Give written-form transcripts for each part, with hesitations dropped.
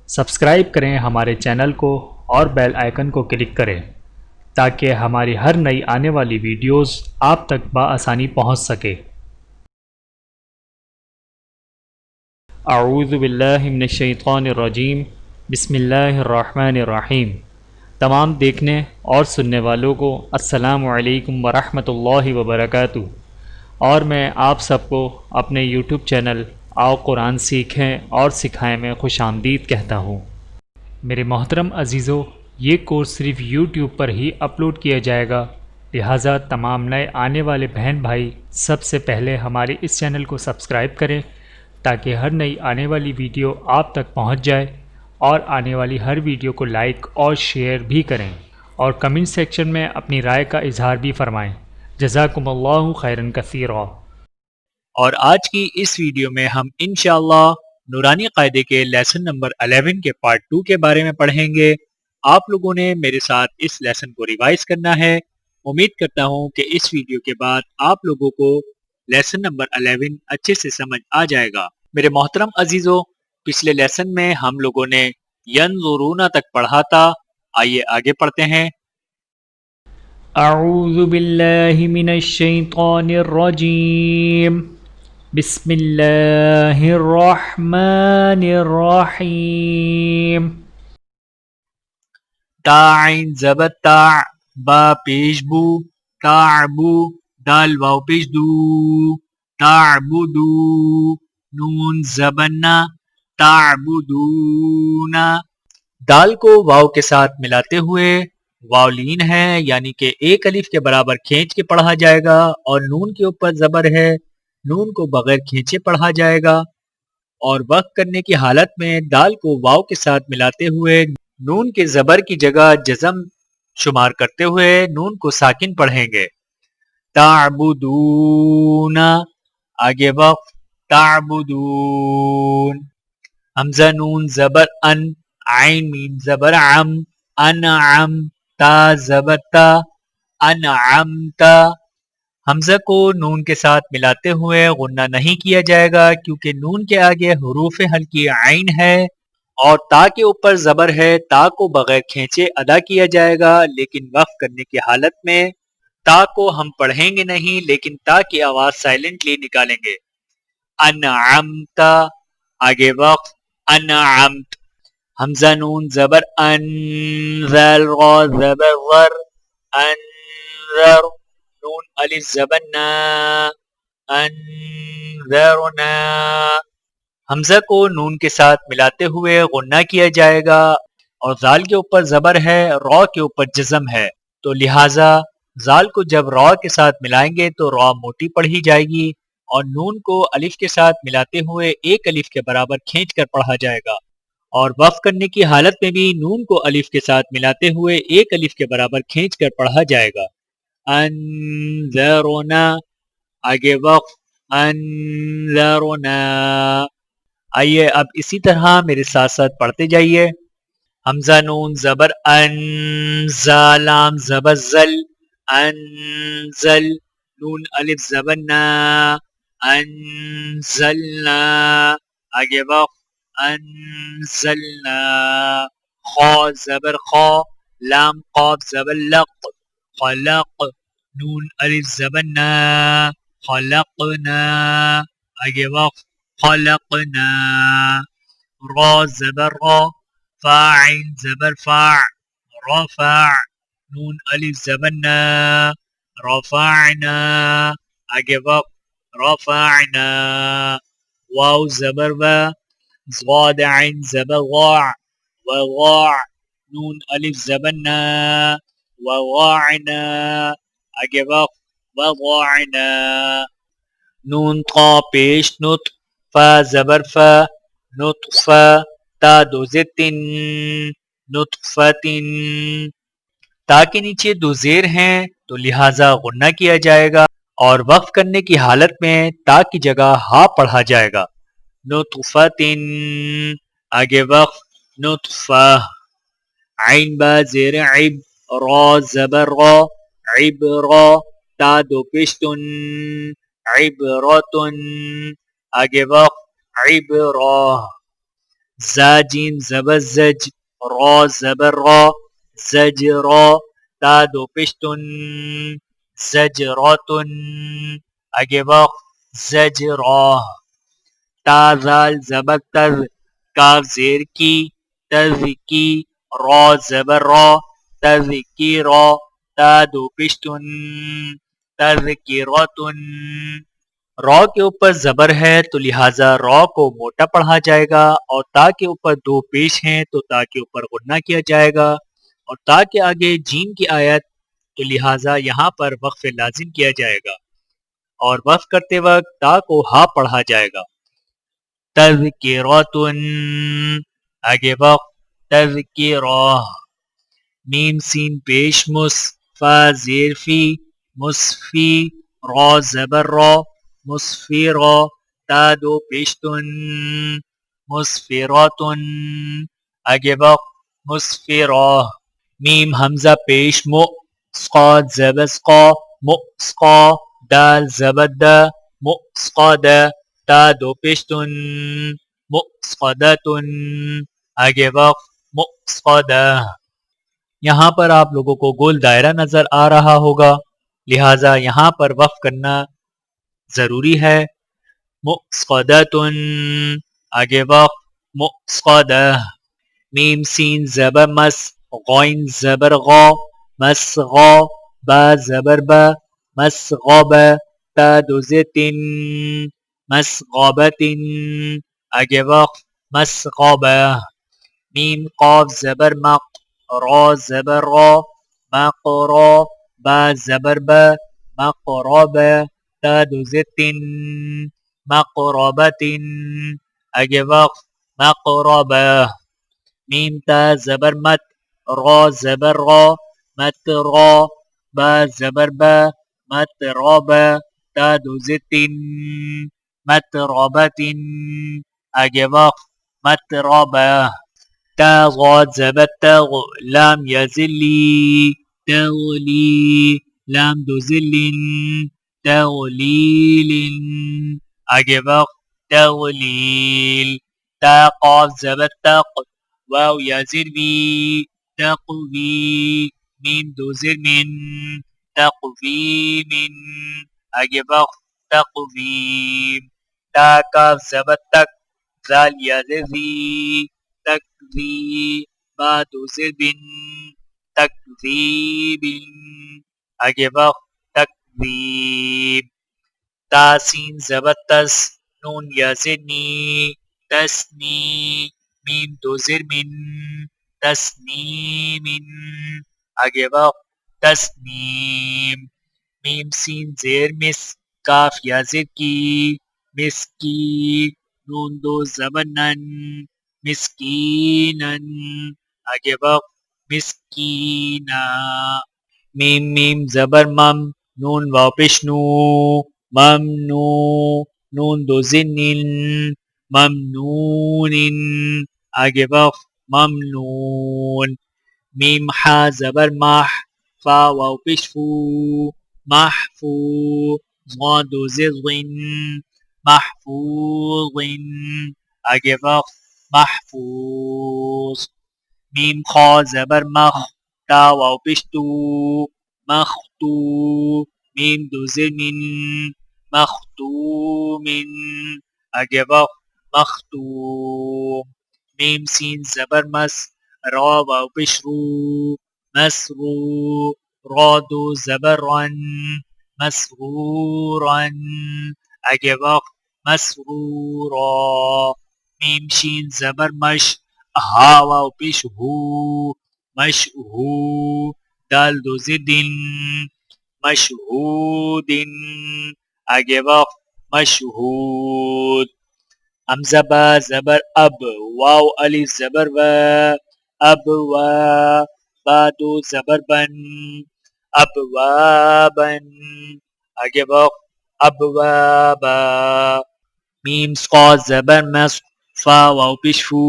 Subscribe کریں ہمارے channel کو اور بیل آئیکن کو کلک کریں تاکہ ہماری ہر نئی آنے والی ویڈیوز آپ تک بآسانی پہنچ سکے۔ اعوذ باللہ من الشیطان الرجیم، بسم اللہ الرحمن الرحیم۔ تمام دیکھنے اور سننے والوں کو السلام علیکم ورحمۃ اللہ وبرکاتہ، اور میں آپ سب کو اپنے یوٹیوب چینل آؤ قرآن سیکھیں اور سکھائیں میں خوش آمدید کہتا ہوں۔ میرے محترم عزیزو، یہ کورس صرف یوٹیوب پر ہی اپلوڈ کیا جائے گا، لہٰذا تمام نئے آنے والے بہن بھائی سب سے پہلے ہمارے اس چینل کو سبسکرائب کریں تاکہ ہر نئی آنے والی ویڈیو آپ تک پہنچ جائے، اور آنے والی ہر ویڈیو کو لائک اور شیئر بھی کریں، اور کمنٹ سیکشن میں اپنی رائے کا اظہار بھی فرمائیں۔ جزاکم اللہ خیرا کثیرا۔ اور آج کی اس ویڈیو میں ہم انشاءاللہ نورانی قاعدے کے لیسن نمبر 11 کے پارٹ 2 کے بارے میں پڑھیں گے۔ آپ لوگوں نے میرے ساتھ اس لیسن کو ریوائز کرنا ہے۔ امید کرتا ہوں کہ اس ویڈیو کے بعد آپ لوگوں کو لیسن نمبر 11 اچھے سے سمجھ آ جائے گا۔ میرے محترم عزیزو، پچھلے لیسن میں ہم لوگوں نے ینظرون تک پڑھا تھا۔ آئیے آگے پڑھتے ہیں۔ اعوذ باللہ من الشیطان الرجیم، بسم اللہ الرحمن الرحیم۔ تا عین زبر تا، با پیش بو، تعبو، دال واو پیش دو، تعبدو، نون زبنا، تعبدون۔ دال کو واو کے ساتھ ملاتے ہوئے واولین ہے، یعنی کہ ایک الف کے برابر کھینچ کے پڑھا جائے گا، اور نون کے اوپر زبر ہے، نون کو بغیر کھینچے پڑھا جائے گا، اور وقف کرنے کی حالت میں دال کو واو کے ساتھ ملاتے ہوئے نون کے زبر کی جگہ جزم شمار کرتے ہوئے نون کو ساکن پڑھیں گے۔ تعبدون، آگے وقف، تعبدون۔ حمزہ نون زبر ان، عین میم زبر عم، انعم، تا زبر تا، انعمتا۔ حمزہ کو نون کے ساتھ ملاتے ہوئے غنہ نہیں کیا جائے گا، کیونکہ نون کے آگے حروف ہلکی عین ہے اور تا کے اوپر زبر ہے۔ تا کو بغیر کھینچے ادا کیا جائے گا، لیکن وقف کرنے کی حالت میں تا کو ہم پڑھیں گے نہیں، لیکن تا کی آواز سائلنٹلی نکالیں گے۔ انعمتا، آگے وقف، انعمت۔ حمزہ نون زبر ان، ذال را زبر ور، انذر، نون الف زبر نا، انذرنا۔ حمزہ کو نون کے ساتھ ملاتے ہوئے غنہ کیا جائے گا، اور زال کے اوپر زبر ہے، را کے اوپر جزم ہے، تو لہٰذا زال کو جب را کے ساتھ ملائیں گے تو را موٹی پڑھی جائے گی، اور نون کو الف کے ساتھ ملاتے ہوئے ایک الف کے برابر کھینچ کر پڑھا جائے گا، اور وقف کرنے کی حالت میں بھی نون کو الف کے ساتھ ملاتے ہوئے ایک الف کے برابر کھینچ کر پڑھا جائے گا۔ انذرنا، آگے وقف، انذرنا۔ آئیے اب اسی طرح میرے ساتھ ساتھ پڑھتے جائیے۔ حمزہ نون زبر ان، زالام زبر زل، انزل، نون الف زبر نا، انزلنا، آگے وقف، انزلنا۔ خا زبر خا، لام قاف زبر لق، خلق، نون الف زبر نا، خلقنا، آگے وقف، خلقنا۔ را زبر را، فا عین زبر فاع، رفع، نون الف زبر نا، رفعنا، آگے وقف، رفعنا۔ واو زبر و، ضاد عین زبر غاع، وغاع، نون الف زبر نا، وغاعنا، آگے وقف، وضعنا۔ نون قا پیش نط، فا زبر فا، نطفہ، تا دو زیر تن، نطفتن۔ تا کے نیچے دو زیر ہیں تو لہٰذا غنہ کیا جائے گا، اور وقف کرنے کی حالت میں تا کی جگہ ہا پڑھا جائے گا۔ نطفتن، آگے وقف، نطفہ۔ عین با زیر عب، را زبر را، عبرا، تا دو پیشتن، عبرتن، آگے وقف، عبرا۔ زا جیم زبر زج را زبر را زج را تا دو پشتن زجراتن آگے وقت زجرا تا زال زبر تر کاف زیر کی تز کی را زبر را تز کی را تا دو پشتن تز کی راتن را کے اوپر زبر ہے تو لہٰذا را کو موٹا پڑھا جائے گا اور تا کے اوپر دو پیش ہیں تو تا کے اوپر غنہ کیا جائے گا اور تا کے آگے جیم کی آیت تو لہٰذا یہاں پر وقف لازم کیا جائے گا اور وقف کرتے وقت تا کو ہا پڑھا جائے گا تذکراتن آگے وقت تذکرہ میم سین پیش مس فا زیر فی مصفی را زبر را مصفرا تا دو پیشتن مصفراتن آگے وقت مصفرہ میم حمزہ پیش مو سقاد زبر سقا مؤسقا دال زبر دا مؤسقاد تا دو پیشتن مؤسقدتن آگے وقت مؤسقدہ یہاں پر آپ لوگوں کو گول دائرہ نظر آ رہا ہوگا لہٰذا یہاں پر وقف کرنا ضروری ہے مؤسقدتن آگے وقت مؤسقدہ میم سین زبر مس غوین زبر غا مس غا با زبر با مس غاب تا دو زیتن مس غابتن آگے وقت مس غابہ میم قاف زبر مق را زبر را مقرا با زبر با مقرب تا دو زیتن مقربتن آگے وقت مقربہ میم تا زبر مت را زبر را مت را با زبر با مت راب تا دو زیتن مت رابتن آگے وقت مت رابہ تا غاد زبر تغ لام یزلی تغلی لام دو زلن تغلیل آگے وقت تغلیل تا قاف زبر تق واو یا زر بی تقوی میم دو زر من تقویم آگے وقت تقویم تا کاف زبر تک ذال یا زر زی تکذی با دو زر بن تکذیب آگے وقت تکذیب تا سین زبر تس نون یا زرنی تسنی میم دو زر من تسنیم آگے وقت تسنیم میم سین زیر مس کاف یا زر کی مس کی نون دو زبر نن مسکینن آگے وقت مسکینہ میم میم زبر مم نون واو پیش نو ممنو نون دو زنن ممنون آگے وقت ممنون میم حا زبر مح فا واو پیش فو محفو ضاد دو زغن محفوظ آگے وقت محفوظ میم خا زبر مخ تا واو پیش تو مختو میم دو زمین مختوم آگے وقت مختوم میم سین زبر مس را واو پیش رو مسرو را دو زبر رن مسرورن آگے وقت مسرورا میم شین زبر مش ہا واو پیش ہو مشہو دال دو زدن مشہودن آگے وقت مشہود حمزہ با زبر اب واو الف زبر و اب و با دو زبر بن اب و بن آگے وقت اب و با میم سقا زبر مس فا واو پیش فو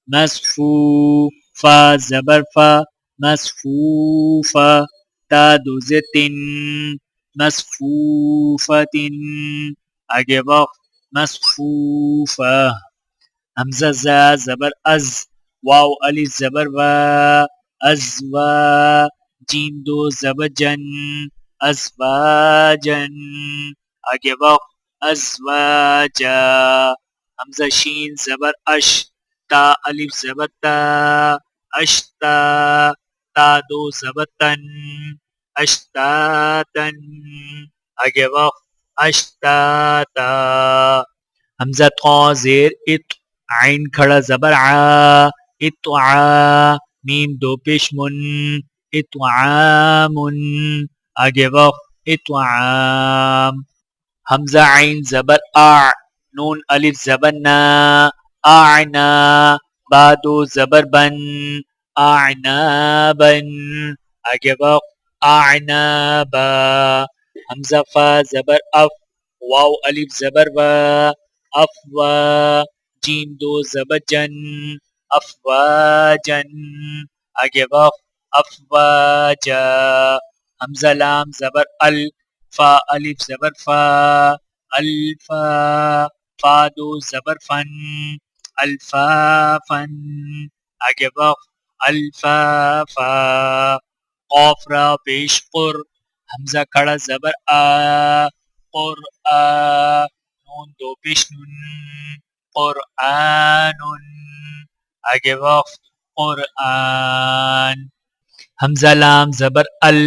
مسفو فا زبر فا مسفوفا تا دو زتن مسفوفتن آگے وقت مسفوفہ حمزہ زا زبر از، واو الف زبر وا، ازوا، جیم دو زبر جن، ازواجن، آگے وقف، ازواجا، حمزہ شین زبر اش، تا الف زبر تا، اشتا، تا دو زبر تن، اشتاتن، آگے وقف، اشتاتا، حمزہ تھا زیر ات، عین کھڑا زبر ع، اتعا، میم دو پیش من، اتعام، آگے وقف، اتعام، حمزہ عین زبر آ، نون الف زبر نا، آعنا، با دو زبر بن، آعنابن، آگے وقف، آعنابا، حمزہ فا زبر اف، واو الف زبر وا، افوا، جیم دو زبر جن، افواجن، آگے وقف، افواجا، حمزہ لام زبر ال، فا الف زبر فا، الفا، فا دو زبر فن، الفافن، آگے وقف، الفافا، قاف را پیش قر، حمزہ کھڑا زبر آ، قرآ، نون دو پیش نون، قرآن، آگے وقف، قرآن، حمزہ لام زبر ال،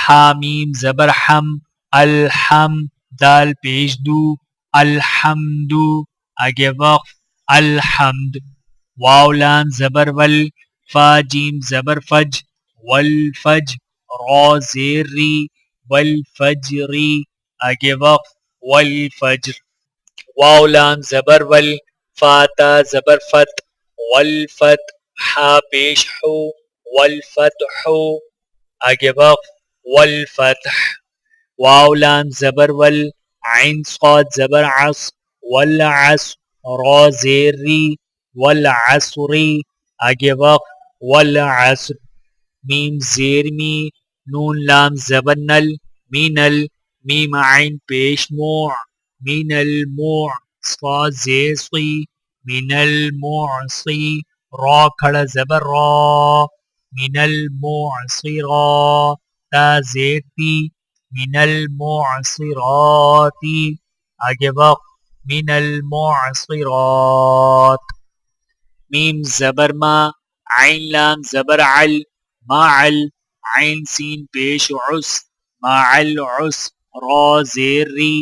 حامیم زبر حم، الحم، دال پیش دو، الحمد، آگے وقف، الحمد، واو لام زبر ول، فا جیم زبر فج، والفج، را زیر ری، والفجری، آگے وقف، والفجر، واو لام زبر ول، فا تا زبر فت، والفت، حا پیش حو، والفتح، آگے وقف، والفتح، واو لام زبر ول، عین صاد زبر عص، والعصر، را زیر ری، والعصری، آگے وقف، والعصر، میم زیر می، نون لام زبر نل، مینل، میم عین پیش موع، من الموع، صاد زیر صی، من المعصی، را کھڑا زبر را، من المعصرا، تا زیر تی، من المعصرات، آگے وقف، من المعصرات، میم زبر ما، عین لام زبر عل، معل، عین سین پیش عس، مع العس، را زیر ری،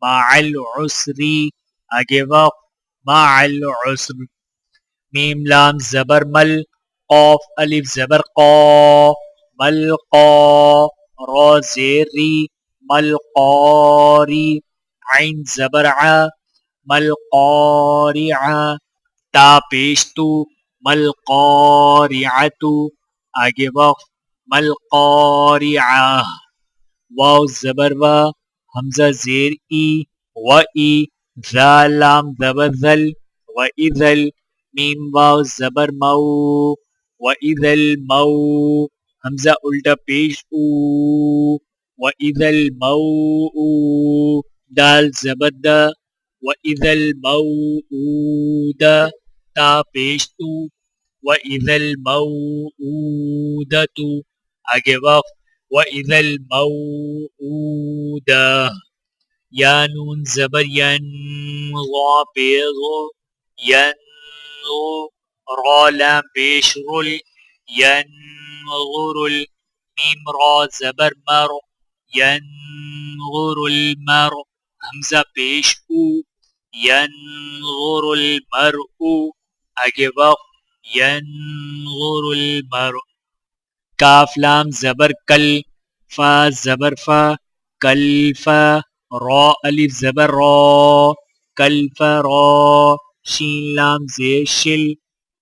مع العسری، آگے وقف، مع العسر، میم لام زبر مل، قاف الف زبر قا، ملقا، را زیر ری، ملقاری، عین زبر ع، ملقارعہ، تا پیش تو، ملقارعۃ، آگے وقف، ملقارعہ، واو زبر و، حمزہ زیر ای، و ای، ذال لام زبر ذل، و اذل، میم واو زبر مو، و اذل مو، حمزہ الٹا پیش او، و اذل مو، دال زبر دا، و اذا الموءودہ، تا پیش تو، و اذا الموءودۃ، آگے وقف، و اذا الموءودہ، یا نون زبر ین، ضا پیش ین، را لام پیش رل، ینظر، میم را زبر مر، ینظر المر، حمزہ پیش او، ینظر المرء، آگے وقف، ینظر المرء، کاف لام زبر کل، فا زبر فا، کل فا، را الف زبر را، کل فرا، شین لام زیر شل،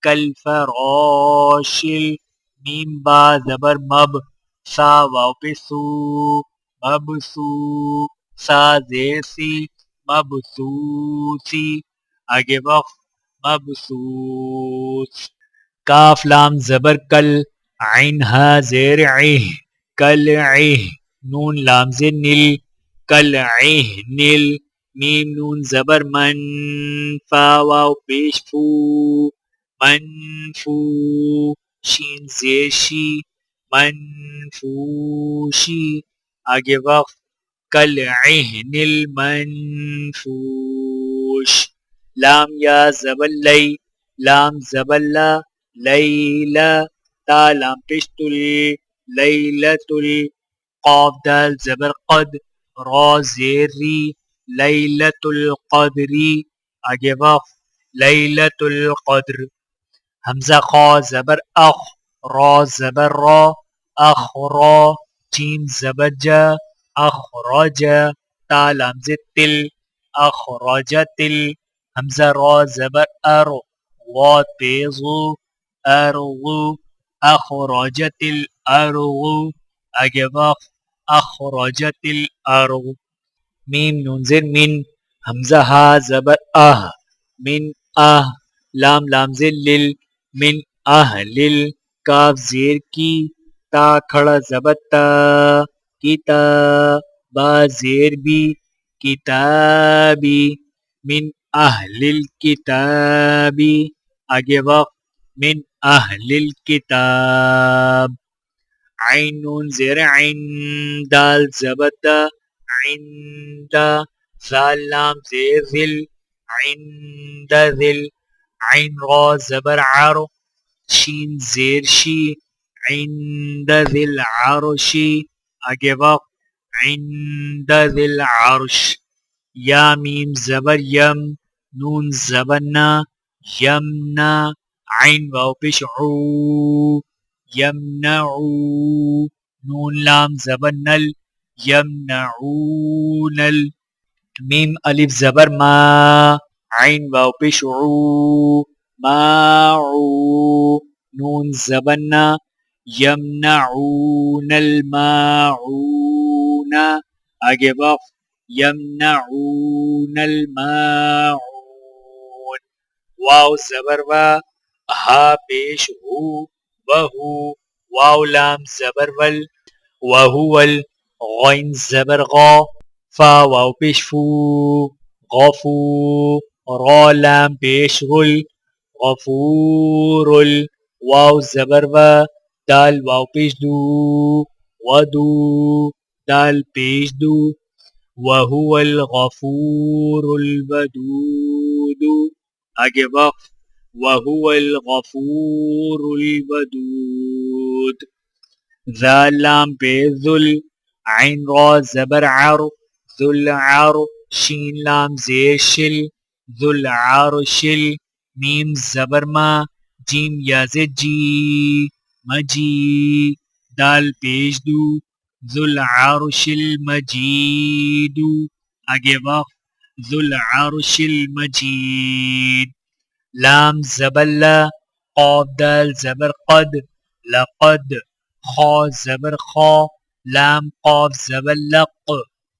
کل فراشل، میم با زبر مب، سا واو پہ سو، مبسو، سا زیر سی، مبسوسی، آگے وقف، مبسوس، کاف لام زبر کل، عین ہا زیر عہ، کل عہ، نون لام زیر نل، کل عہ نل، میم نون زبر من، فا واو پیش فو، منفو، شین زیر شی، منفوشی. آگے وقف، کالعہن المنفوش. لام یا زبر لی، لام زبر لا، لیلا، تا لام پیش تل، لیلۃ ال. قاف دال زبر قد، را زیر ری، لیلۃ القدری. آگے وقف، لیلۃ القدر. حمزہ خا زبر اخ، را زبر را، اخرا، جیم زبر جا، اخرج، تا لام زد تل، اخرجت ال. حمزہ را زبر ار، واد پیزو، ارغو، اخرجت الارغ. آگے وقف، اخرجت الارغ. میم نون زیر من، حمزہ ہا زبر آہ، من آہ، لام لام زیر لل، من اہلل. کاف زیر کی، تا کھڑا زبر تا، کتا، با زیر بی، کتابی، من اہل الکتابی. آگے وقف، من اہل الکتاب. عین نون زیر عین، دال زبر دا، عند، ذال لام زیر ذل، عند ذل. عین را زبر عر، شین زیر شی، عند ذی العرشی. آگے وقف، عند ذی العرش. یا میم زبر یم، نون زبر نا، یمنا، عین واو پیش عو، یمنعو، نون لام زبر نل، یمنعونل. میم الف زبر ما، عین واو پیش عو، ماعو، نون زبر نا، یمنعون الماعون. آگے وقف، یمنعون الماعون. واو زبر وا، ہا پیش ہو، وہو، واو لام زبر ول، وہول. غین زبر غا، فا واو پیش فو، غفو، را لام پیش غل، غفورل. واو زبر و، دال واو پیش دو، ودو، دال پیش دو، وهو الغفور الودود. آگے وقف، وهو الغفور الودود. ذال لام پیش ذل، عین را زبر عر، ذو العر، شین لام زیر شل، ذو العرشل. میم زبر ما، جیم یا زد جی، مجی، دال پیش دو، ذو العرش المجید. آگے وقف، ذو العرش المجید. لام زبر لا، قاف دال زبر قد، لقد، خا زبر خا، لام قاف زبر لق،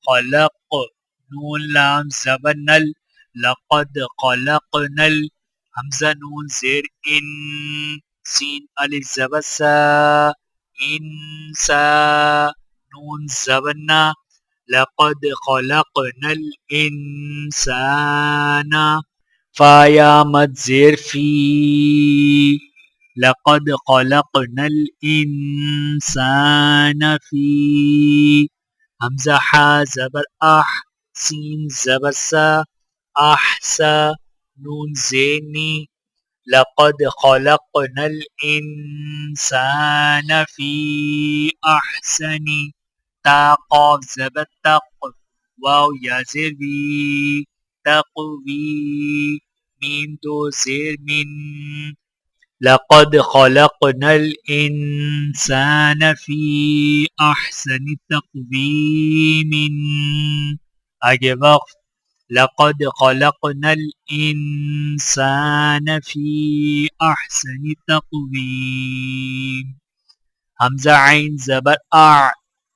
خلق، نون لام زبر نل، لقد خلقنل. حمزہ نون زیر ان، سین الف زبر سا، انسا، نون زبر نا، لقد خلقنا الانسان. فا یا مد زیر فی، لقد خلقنا الانسان فی. حمزہ حا زبر اح، سین زبر سا، احسا، نون زینی، لقد خلقنا الانسان فی احسن. تا قاف زبر تق، واو یا زیر وی، تقوی، میم دو زیر من، لقد خلقنا الانسان فی احسن تقویم. آگے وقف، لقد خلقنا الانسان فی احسن تقویم. حمزہ عین زبر اع،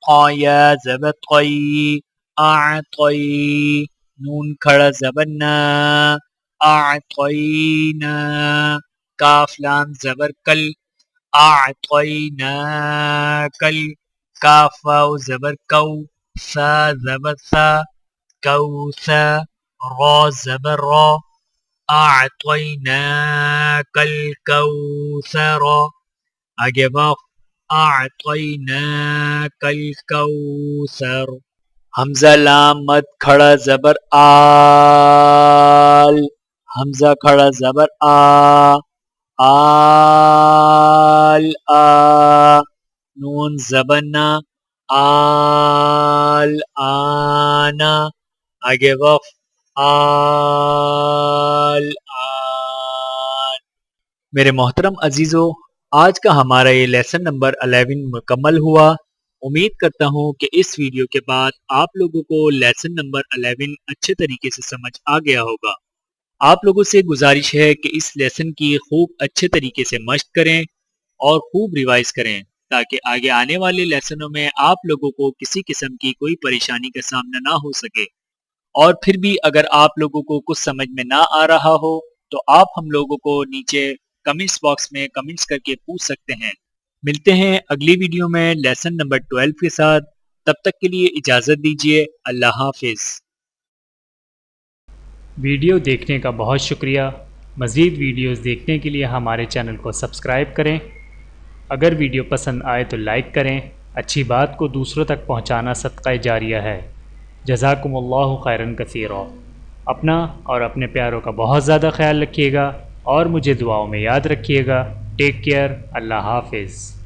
قا یا زبر قی، اعطی، نون کھڑا زبر نا، اعطینا، کاف لام زبر کل، اعطیناکل. کاف واو زبر کو، سا زبر سا، کوسا، را زبر را اعطیناک الکوثر آگے وقف اعطیناک الکوثر حمزہ لام مد کھڑا زبر آل حمزہ کھڑا زبر آل نون زبنا آل آنا آگے وقف آل آن میرے محترم عزیزو آج کا ہمارا یہ لیسن نمبر 11 مکمل ہوا امید کرتا ہوں کہ اس ویڈیو کے بعد آپ لوگوں کو لیسن نمبر 11 اچھے طریقے سے سمجھ آ گیا ہوگا آپ لوگوں سے گزارش ہے کہ اس لیسن کی خوب اچھے طریقے سے مشق کریں اور خوب ریوائز کریں تاکہ آگے آنے والے لیسنوں میں آپ لوگوں کو کسی قسم کی کوئی پریشانی کا سامنا نہ ہو سکے اور پھر بھی اگر آپ لوگوں کو کچھ سمجھ میں نہ آ رہا ہو تو آپ ہم لوگوں کو نیچے کمنٹس باکس میں کمنٹس کر کے پوچھ سکتے ہیں ملتے ہیں اگلی ویڈیو میں لیسن نمبر 12 کے ساتھ تب تک کے لیے اجازت دیجیے اللہ حافظ ویڈیو دیکھنے کا بہت شکریہ مزید ویڈیوز دیکھنے کے لیے ہمارے چینل کو سبسکرائب کریں اگر ویڈیو پسند آئے تو لائک کریں اچھی بات کو دوسروں تک پہنچانا صدقہ جاریہ ہے جزاکم اللہ خیراً کثیرا اپنا اور اپنے پیاروں کا بہت زیادہ خیال رکھیے گا اور مجھے دعاؤں میں یاد رکھیے گا ٹیک کیئر اللہ حافظ